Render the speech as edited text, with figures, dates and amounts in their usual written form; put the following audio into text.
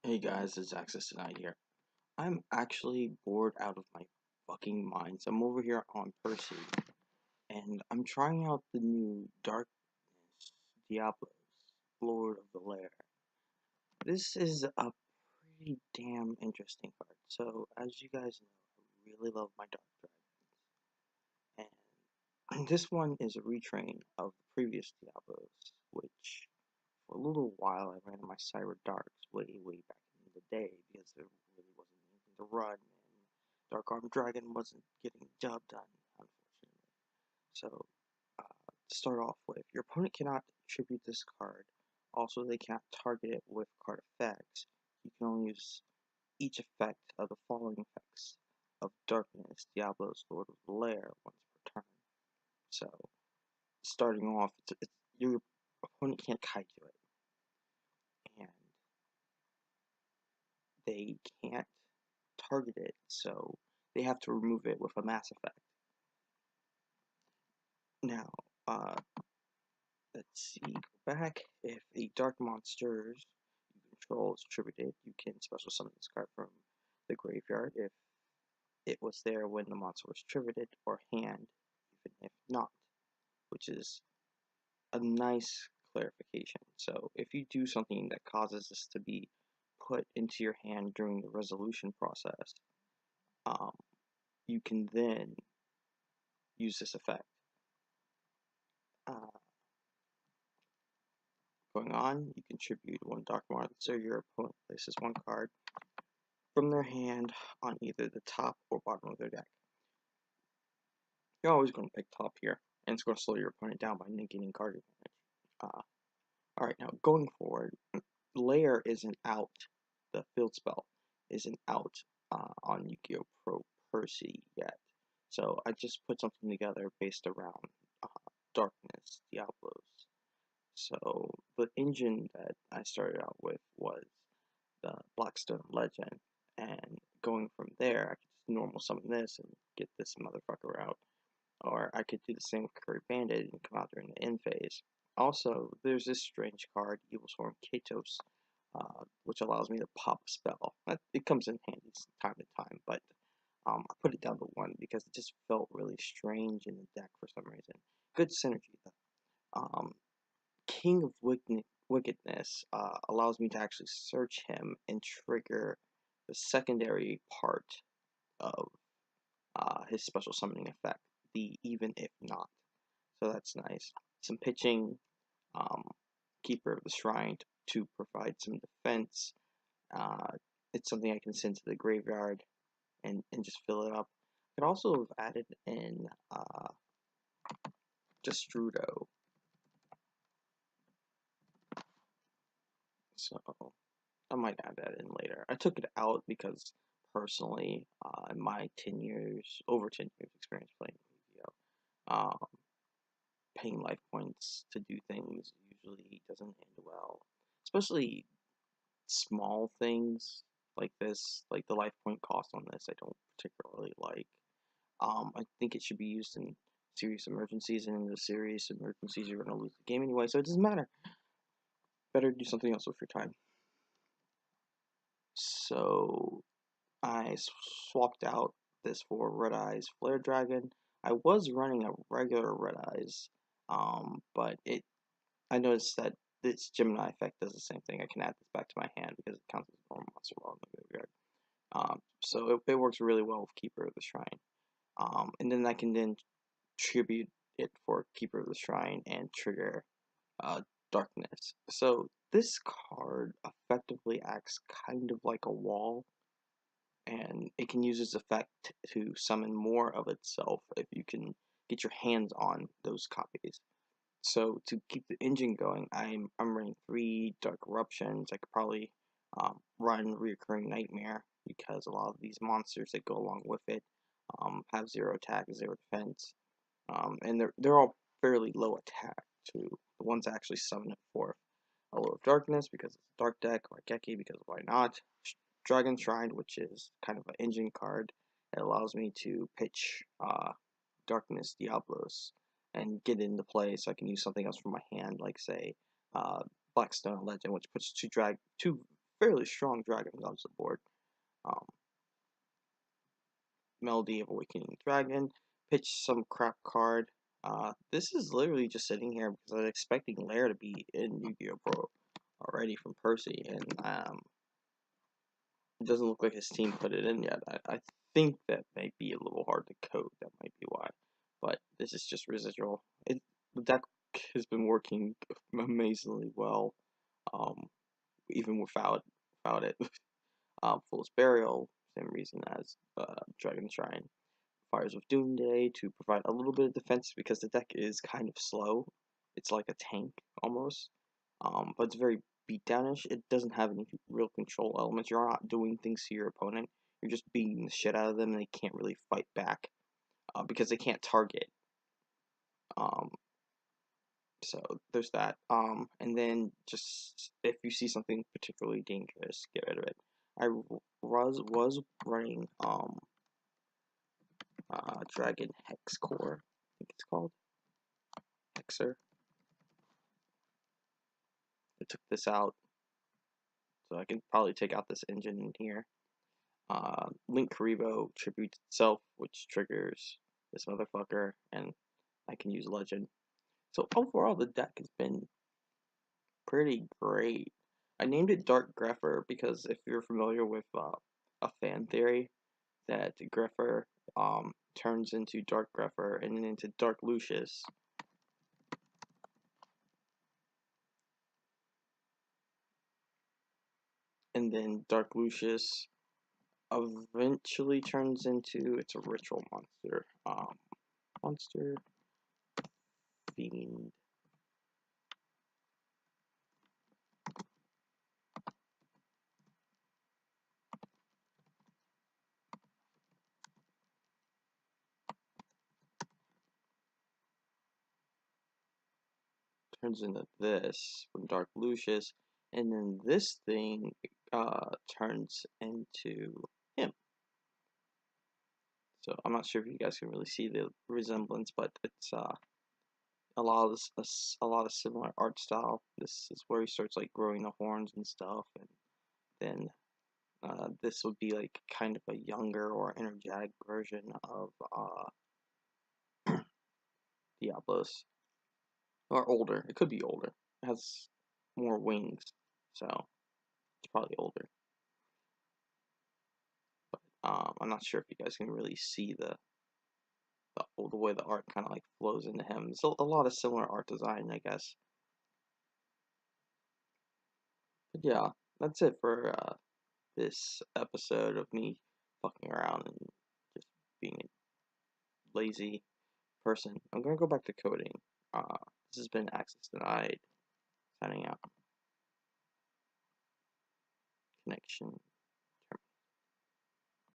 Hey guys, it's Access Tonight here. I'm actually bored out of my fucking mind. So I'm over here on Percy, and I'm trying out the new Darkest Diabolos, Lord of the Lair. This is a pretty damn interesting card. So, as you guys know, I really love my Dark Dragons, and this one is a retrain of the previous Diablos, which for a little while I ran in my Cyber Darks way back in the day because there really wasn't anything to run and Dark Armed Dragon wasn't getting the job done, unfortunately. So, to start off with, your opponent cannot tribute this card. Also, they cannot target it with card effects. You can only use each effect of the following effects of Darkness, Diablos, Lord of the Lair once per turn. So, starting off, your opponent can't kaiju it, and they can't target it, so they have to remove it with a mass effect. Now, uh, let's see, go back. If a dark monsters you control is attributed, you can special summon this card from the graveyard if it was there when the monster was attributed, or hand, even if not, which is a nice clarification. So if you do something that causes this to be put into your hand during the resolution process, um, you can then use this effect. Uh, Going on, you contribute one dark monster. Your opponent places one card from their hand on either the top or bottom of their deck. You're always going to pick top here, and it's going to slow your opponent down by negating card advantage. Alright, now going forward, Lair isn't out. The field spell isn't out on Yu-Gi-Oh! Pro Percy yet. So I just put something together based around uh, Darkness, Diablos. So the engine that I started out with was the Blackstone Legend, and going from there, I could just normal summon this and get this motherfucker out. Or I could do the same with Curry Bandit and come out during the end phase. Also, there's this strange card, Evil Swarm Katos, which allows me to pop a spell. It comes in handy time to time, but I put it down to one because it just felt really strange in the deck for some reason. Good synergy though. King of Wickedness allows me to actually search him and trigger the secondary part of his special summoning effect, the even if not. So that's nice. Some pitching, um, Keeper of the Shrine to provide some defense. Uh, it's something I can send to the graveyard and just fill it up. I could also have added in Destrudo. So I might add that in later. I took it out because personally, in my 10 years, over 10 years experience playing Yu-Gi-Oh, paying life points to do things usually doesn't end well. Especially small things like this, like the life point cost on this, I don't particularly like. I think it should be used in serious emergencies, and in the serious emergencies, you're going to lose the game anyway, so it doesn't matter. Better do something else with your time. So I swapped out this for Red Eyes Flare Dragon. I was running a regular Red Eyes, but I noticed that this Gemini effect does the same thing. I can add this back to my hand because it counts as a normal monster while in the graveyard. So it works really well with Keeper of the Shrine. And then I can then tribute it for Keeper of the Shrine and trigger Darkness. So this card effectively acts kind of like a wall, and it can use its effect to summon more of itself if you can get your hands on those copies. So to keep the engine going, I'm running 3 Dark Eruptions. I could probably run Reoccurring Nightmare because a lot of these monsters that go along with it have 0 attack, 0 defense, and they're all fairly low attack too. The ones that actually summon it forth, a Lord of Darkness because it's a dark deck, or Geki because why not? Dragon Shrine, which is kind of an engine card. It allows me to pitch Darkness Diabolos and get into play so I can use something else from my hand, like say Blackstone Legend, which puts two fairly strong dragon comes aboard. Um, Melody of Awakening Dragon, pitch some crap card. This is literally just sitting here because I was expecting Lair to be in Yu-Gi-Oh! Pro already from Percy, and it doesn't look like his team put it in yet. I think that might be a little hard to code. That might be why. But this is just residual. The deck has been working amazingly well, um, even without it. Fool's Burial, same reason as Dragon Shrine. Fires of Doomday to provide a little bit of defense because the deck is kind of slow. It's like a tank almost, but it's very beatdownish. It doesn't have any real control elements. You're not doing things to your opponent. You're just beating the shit out of them, and they can't really fight back because they can't target. Um, so there's that. And then just if you see something particularly dangerous, get rid of it. I was running Dragon Hex Core, I think it's called. Hexer. I took this out, so I can probably take out this engine in here. Link Karibo tributes itself, which triggers this motherfucker, and I can use Legend. So overall, the deck has been pretty great. I named it Dark Grepher because if you're familiar with a fan theory, that Grepher turns into Dark Grepher and then into Dark Lucius. And then Dark Lucius eventually turns into it's a ritual monster. Monster Fiend. Turns into this from Dark Lucius, and then this thing turns into him. So I'm not sure if you guys can really see the resemblance, but it's a lot of a lot of similar art style. This is where he starts like growing the horns and stuff, and then this would be like kind of a younger or energetic version of Diablos, or older. It could be older. It has more wings, so it's probably older. I'm not sure if you guys can really see the way the art kind of like flows into him. There's a lot of similar art design, I guess. But yeah, that's it for this episode of me fucking around and just being a lazy person. I'm gonna go back to coding. This has been Access Denied, signing out. Connection.